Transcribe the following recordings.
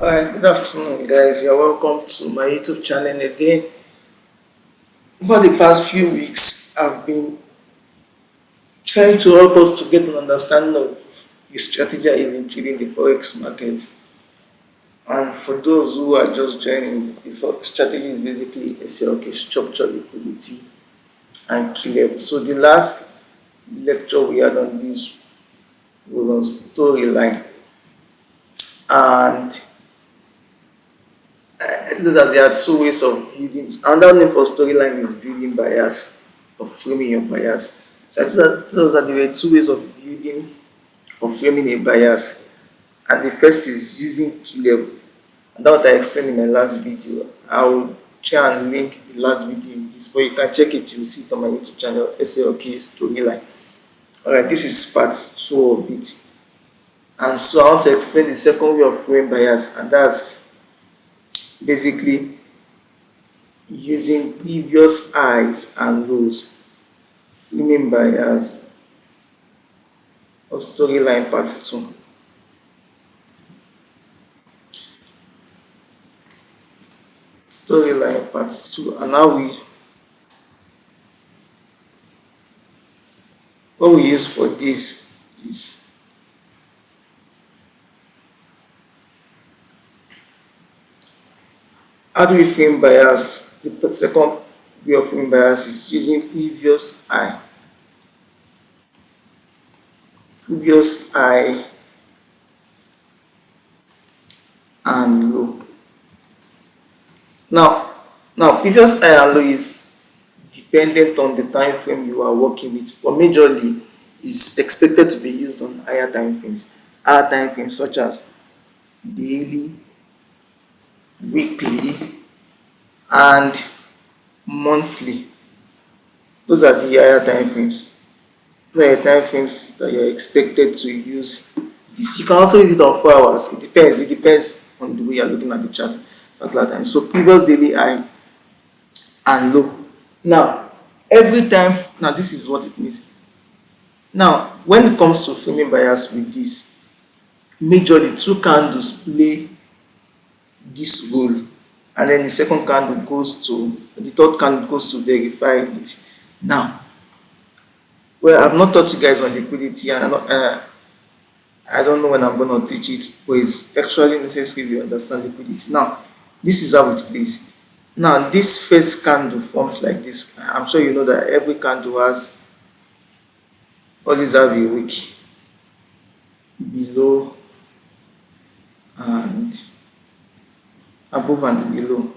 Alright, good afternoon, guys. You're welcome to my YouTube channel again. Over the past few weeks, I've been trying to help us to get an understanding of the strategy in trading the forex market. And for those who are just joining, the forex strategy is basically a SLK structure, liquidity, and key level. So the last lecture we had on this was on storyline, and I know that there are two ways of building. Another name for storyline is building bias or framing your bias. So I thought that there were two ways of building or framing a bias. And the first is using key level. And that what I explained in my last video. I will try and link the last video in this, but you can check it. You'll see it on my YouTube channel, SLK Storyline. Alright, this is part two of it. And so I want to explain the second way of framing bias, and that's basically using previous highs and lows, framing bias or storyline part 2. Storyline part 2. And now what we use for this is how do we frame bias? The second way of framing bias is using previous high and low. Now previous high and low is dependent on the time frame you are working with, but majorly is expected to be used on higher time frames. Higher time frames such as daily, weekly, and monthly. Those are the higher time frames. Those are the time frames that you're expected to use this. You can also use it on 4 hours. It depends on the way you're looking at the chart at that time. So previous daily high and low. Now this is what it means. Now when it comes to framing bias with this, majorly two candles play this role, and then the third candle goes to verify it. Now, well, I've not taught you guys on liquidity, and I don't know when I'm going to teach it, but it's actually necessary you understand liquidity. Now, this is how it plays. Now, this first candle forms like this. I'm sure you know that every candle always have a wick below and above and below.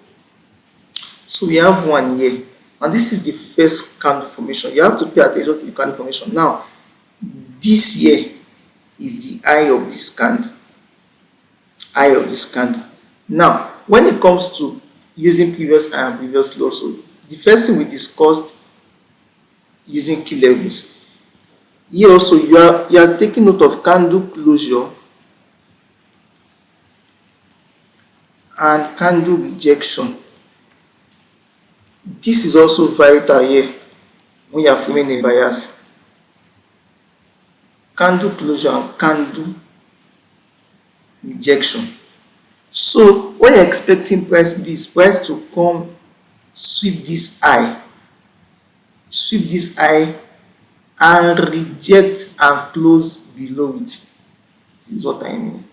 So we have one here, and this is the first candle formation. You have to pay attention to the candle formation. Now, this here is the eye of this candle. Now, when it comes to using previous high and previous low, so the first thing we discussed using key levels. Here also you are taking note of candle closure and candle rejection. This is also vital here when you are framing a bias. Candle closure and candle rejection. So when you're expecting price to come sweep this high and reject and close below it. This is what I mean.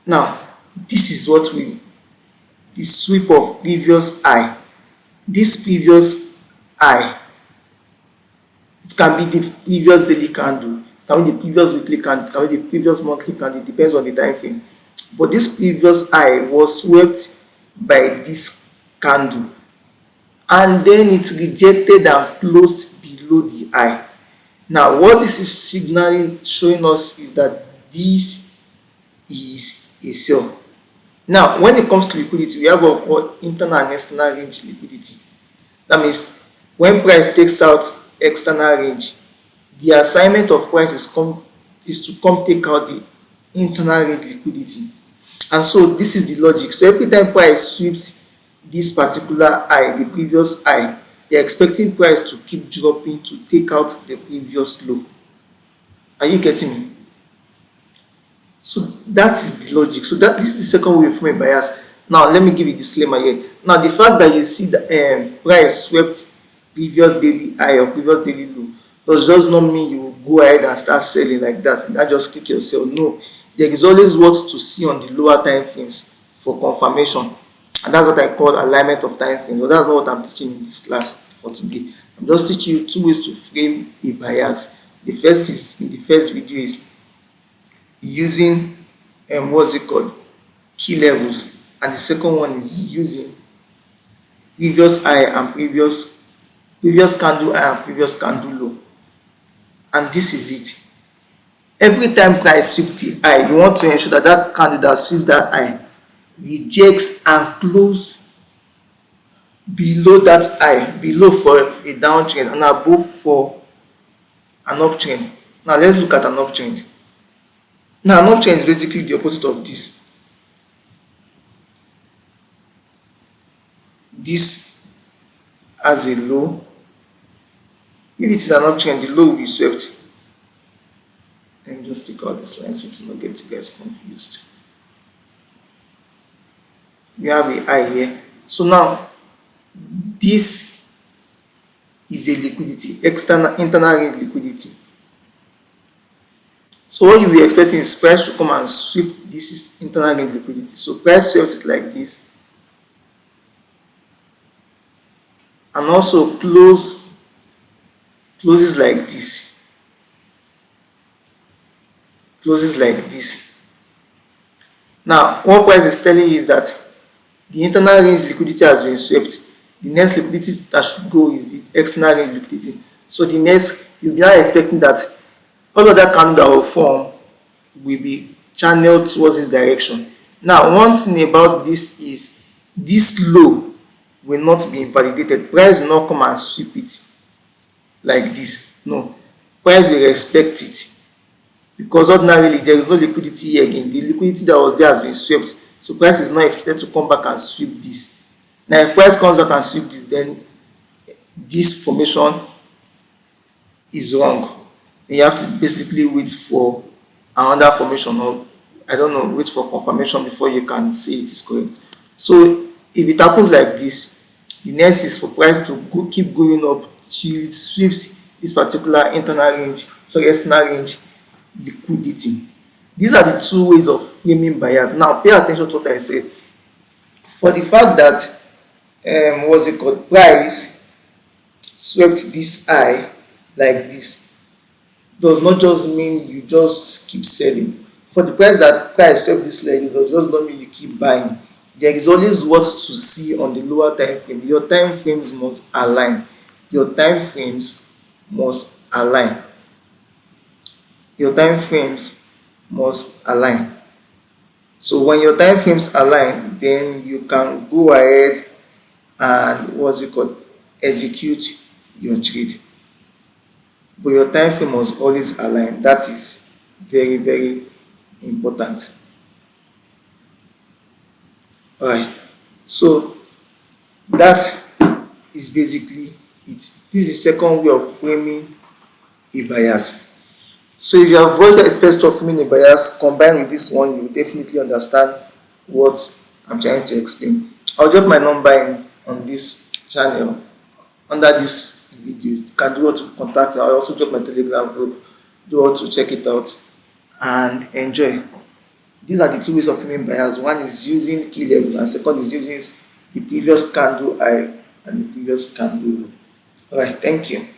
Now, this is the sweep of previous high. This previous high, it can be the previous daily candle, it can be the previous weekly candle, it can be the previous monthly candle, it depends on the time frame. But this previous high was swept by this candle, and then it rejected and closed below the high. Now, what this is signaling, showing us, is that this is a sell. Now, when it comes to liquidity, we have what we call internal and external range liquidity. That means when price takes out external range, the assignment of price is to come take out the internal range liquidity. And so this is the logic. So every time price sweeps this particular high, the previous high, they're expecting price to keep dropping to take out the previous low. Are you getting me? So that is the logic. So that this is the second way of framing bias. Now let me give you a disclaimer here. Now the fact that you see the price swept previous daily high or previous daily low does not mean you will go ahead and start selling like that. Not just click yourself. No, there is always what to see on the lower time frames for confirmation, and that's what I call alignment of time frames. But that's not what I'm teaching in this class for today. I'm just teaching you two ways to frame a bias. The first is in the first video is using what's it called, key levels, and the second one is using previous high and previous candle high and previous candle low. And this is it. Every time price sweeps the high, you want to ensure that that candle that sweeps that high rejects and close below that high, below for a downtrend and above for an uptrend. Now let's look at an uptrend. Now an uptrend is basically the opposite of this. This has a low. If it is an uptrend, the low will be swept. Let me just take out this line so to not get you guys confused. We have a high here. So now this is a liquidity, external internal range liquidity. So what you will be expecting is price to come and sweep this is internal range liquidity. So price sweeps it like this and also closes like this. Closes like this. Now what price is telling you is that the internal range liquidity has been swept. The next liquidity that should go is the external range liquidity. So the next, you'll be now expecting that all of that candle that will form will be channeled towards this direction. Now one thing about this is this low will not be invalidated. Price will not come and sweep it like this. No, price will respect it, because ordinarily there is no liquidity here again. The liquidity that was there has been swept, so price is not expected to come back and sweep this. Now if price comes back and sweep this, then this formation is wrong. You have to basically wait for another formation, or I don't know, wait for confirmation before you can say it is correct. So if it happens like this, the next is for price to keep going up till it sweeps this particular external range liquidity. These are the two ways of framing bias. Now pay attention to what I said. For the fact that price swept this high like this does not just mean you just keep selling. For the price swept this like this does just not mean you keep buying. There is always what to see on the lower time frame. Your time frames must align. Your time frames must align. Your time frames must align. So when your time frames align, then you can go ahead and execute your trade. But your time frame must always align. That is very, very important. Alright, so that is basically it. This is the second way of framing a bias. So if you have watched the first of framing a bias combined with this one, you will definitely understand what I'm trying to explain. I'll drop my number on this channel under this video. You can do what to contact me. I'll also drop my Telegram group. Do what to check it out and enjoy. These are the two ways of framing bias. One is using key levels, and second is using the previous candle high and the previous candle low. Alright, thank you.